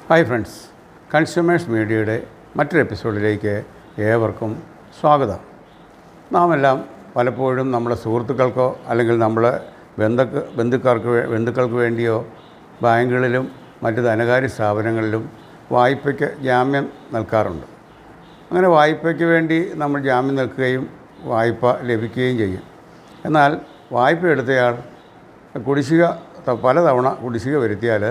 Hi friends, consumers മീഡിയയുടെ മറ്റൊരു എപ്പിസോഡിലേക്ക് ഏവർക്കും സ്വാഗതം. നാമെല്ലാം പലപ്പോഴും നമ്മുടെ സുഹൃത്തുക്കൾക്കോ അല്ലെങ്കിൽ നമ്മുടെ ബന്ധുക്കൾക്ക് വേണ്ടിയോ ബാങ്കുകളിലും മറ്റ് ധനകാര്യ സ്ഥാപനങ്ങളിലും വായ്പയ്ക്ക് ജാമ്യം നൽകാറുണ്ട്. അങ്ങനെ വായ്പയ്ക്ക് വേണ്ടി നമ്മൾ ജാമ്യം നിൽക്കുകയും വായ്പ ലഭിക്കുകയും ചെയ്യും. എന്നാൽ വായ്പ എടുത്തയാൾ പലതവണ കുടിശ്ശിക വരുത്തിയാൽ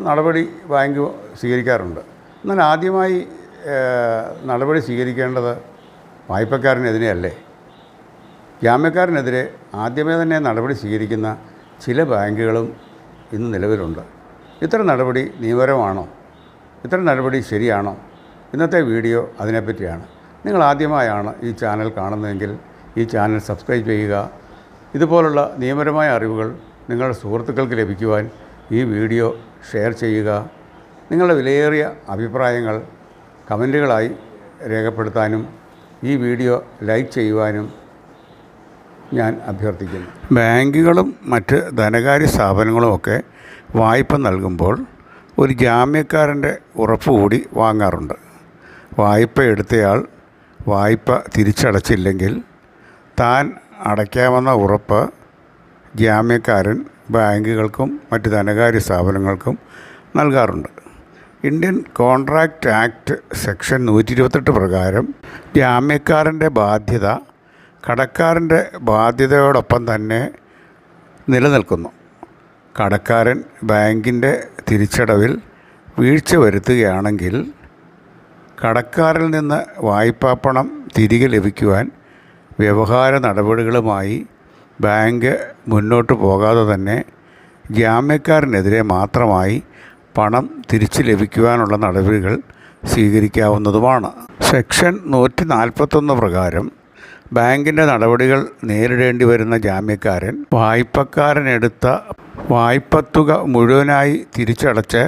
നടപടി ബാങ്ക് സ്വീകരിക്കാറുണ്ട്. എന്നാൽ ആദ്യമായി നടപടി സ്വീകരിക്കേണ്ടത് വായ്പക്കാരനെതിരെയല്ലേ? ജാമ്യക്കാരനെതിരെ ആദ്യമേ തന്നെ നടപടി സ്വീകരിക്കുന്ന ചില ബാങ്കുകളും ഇന്ന് നിലവിലുണ്ട്. ഇത്തരം നടപടി നിയമപരമാണോ? ഇത്തരം നടപടി ശരിയാണോ? ഇന്നത്തെ വീഡിയോ അതിനെപ്പറ്റിയാണ്. നിങ്ങൾ ആദ്യമായാണ് ഈ ചാനൽ കാണുന്നതെങ്കിൽ ഈ ചാനൽ സബ്സ്ക്രൈബ് ചെയ്യുക. ഇതുപോലുള്ള നിയമപരമായ അറിവുകൾ നിങ്ങളുടെ സുഹൃത്തുക്കൾക്ക് ലഭിക്കുവാൻ ഈ വീഡിയോ ഷെയർ ചെയ്യുക. നിങ്ങളുടെ വിലയേറിയ അഭിപ്രായങ്ങൾ കമൻറ്റുകളായി രേഖപ്പെടുത്താനും ഈ വീഡിയോ ലൈക്ക് ചെയ്യുവാനും ഞാൻ അഭ്യർത്ഥിക്കുന്നു. ബാങ്കുകളും മറ്റ് ധനകാര്യ സ്ഥാപനങ്ങളുമൊക്കെ വായ്പ നൽകുമ്പോൾ ഒരു ജാമ്യക്കാരൻ്റെ ഉറപ്പ് കൂടി വാങ്ങാറുണ്ട്. വായ്പ എടുത്തയാൾ വായ്പ തിരിച്ചടച്ചില്ലെങ്കിൽ താൻ അടയ്ക്കാമെന്ന ഉറപ്പ് ജാമ്യക്കാരൻ ബാങ്കുകൾക്കും മറ്റ് ധനകാര്യ സ്ഥാപനങ്ങൾക്കും നൽകാറുണ്ട്. ഇന്ത്യൻ കോൺട്രാക്റ്റ് ആക്ട് സെക്ഷൻ 128 പ്രകാരം ജാമ്യക്കാരൻ്റെ ബാധ്യത കടക്കാരൻ്റെ ബാധ്യതയോടൊപ്പം തന്നെ നിലനിൽക്കുന്നു. കടക്കാരൻ ബാങ്കിൻ്റെ തിരിച്ചടവിൽ വീഴ്ച വരുത്തുകയാണെങ്കിൽ കടക്കാരിൽ നിന്ന് വായ്പാപ്പണം തിരികെ ലഭിക്കുവാൻ വ്യവഹാര നടപടികളുമായി ബാങ്ക് മുന്നോട്ട് പോകാതെ തന്നെ ജാമ്യക്കാരനെതിരെ മാത്രമായി പണം തിരിച്ചു ലഭിക്കുവാനുള്ള നടപടികൾ സ്വീകരിക്കാവുന്നതുമാണ്. സെക്ഷൻ 141 പ്രകാരം ബാങ്കിൻ്റെ നടപടികൾ നേരിടേണ്ടി വരുന്ന ജാമ്യക്കാരൻ വായ്പക്കാരനെടുത്ത വായ്പത്തുക മുഴുവനായി തിരിച്ചടച്ച്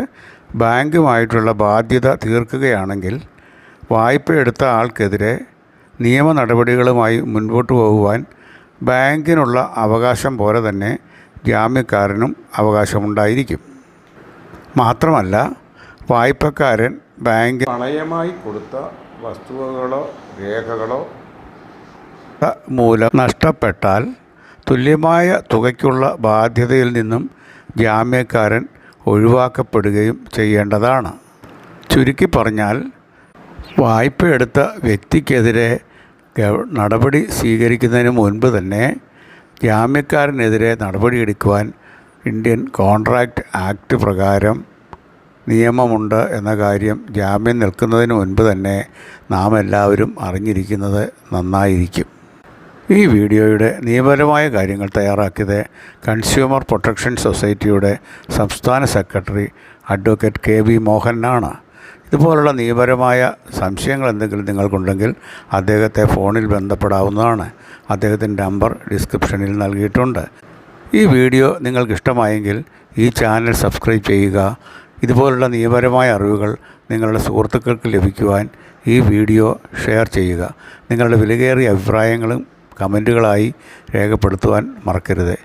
ബാങ്കുമായിട്ടുള്ള ബാധ്യത തീർക്കുകയാണെങ്കിൽ വായ്പ എടുത്ത ആൾക്കെതിരെ നിയമ നടപടികളുമായി മുൻപോട്ട് പോകുവാൻ ബാങ്കിനുള്ള അവകാശം പോലെ തന്നെ ജാമ്യക്കാരനും അവകാശമുണ്ടായിരിക്കും. മാത്രമല്ല, വായ്പക്കാരൻ ബാങ്ക് പണയമായി കൊടുത്ത വസ്തുവകളോ രേഖകളോ മൂലം നഷ്ടപ്പെട്ടാൽ തുല്യമായ തുകയ്ക്കുള്ള ബാധ്യതയിൽ നിന്നും ജാമ്യക്കാരൻ ഒഴിവാക്കപ്പെടുകയും ചെയ്യേണ്ടതാണ്. ചുരുക്കി പറഞ്ഞാൽ, വായ്പയെടുത്ത വ്യക്തിക്കെതിരെ നടപടി സ്വീകരിക്കുന്നതിന് മുൻപ് തന്നെ ജാമ്യക്കാരനെതിരെ നടപടിയെടുക്കുവാൻ ഇന്ത്യൻ കോൺട്രാക്റ്റ് ആക്ട് പ്രകാരം നിയമമുണ്ട് എന്ന കാര്യം ജാമ്യം നിൽക്കുന്നതിന് മുൻപ് തന്നെ നാം എല്ലാവരും അറിഞ്ഞിരിക്കുന്നത് നന്നായിരിക്കും. ഈ വീഡിയോയുടെ നിയമപരമായ കാര്യങ്ങൾ തയ്യാറാക്കിയത് കൺസ്യൂമർ പ്രൊട്ടക്ഷൻ സൊസൈറ്റിയുടെ സംസ്ഥാന സെക്രട്ടറി അഡ്വക്കേറ്റ് KB മോഹനാണ്. ഇതുപോലുള്ള നിയമപരമായ സംശയങ്ങൾ എന്തെങ്കിലും നിങ്ങൾക്കുണ്ടെങ്കിൽ അദ്ദേഹത്തെ ഫോണിൽ ബന്ധപ്പെടാവുന്നതാണ്. അദ്ദേഹത്തിൻ്റെ നമ്പർ ഡിസ്ക്രിപ്ഷനിൽ നൽകിയിട്ടുണ്ട്. ഈ വീഡിയോ നിങ്ങൾക്കിഷ്ടമായെങ്കിൽ ഈ ചാനൽ സബ്സ്ക്രൈബ് ചെയ്യുക. ഇതുപോലുള്ള നിയമപരമായ അറിവുകൾ നിങ്ങളുടെ സുഹൃത്തുക്കൾക്ക് ലഭിക്കുവാൻ ഈ വീഡിയോ ഷെയർ ചെയ്യുക. നിങ്ങളുടെ വിലയേറിയ അഭിപ്രായങ്ങളും കമൻറ്റുകളായി രേഖപ്പെടുത്തുവാൻ മറക്കരുത്.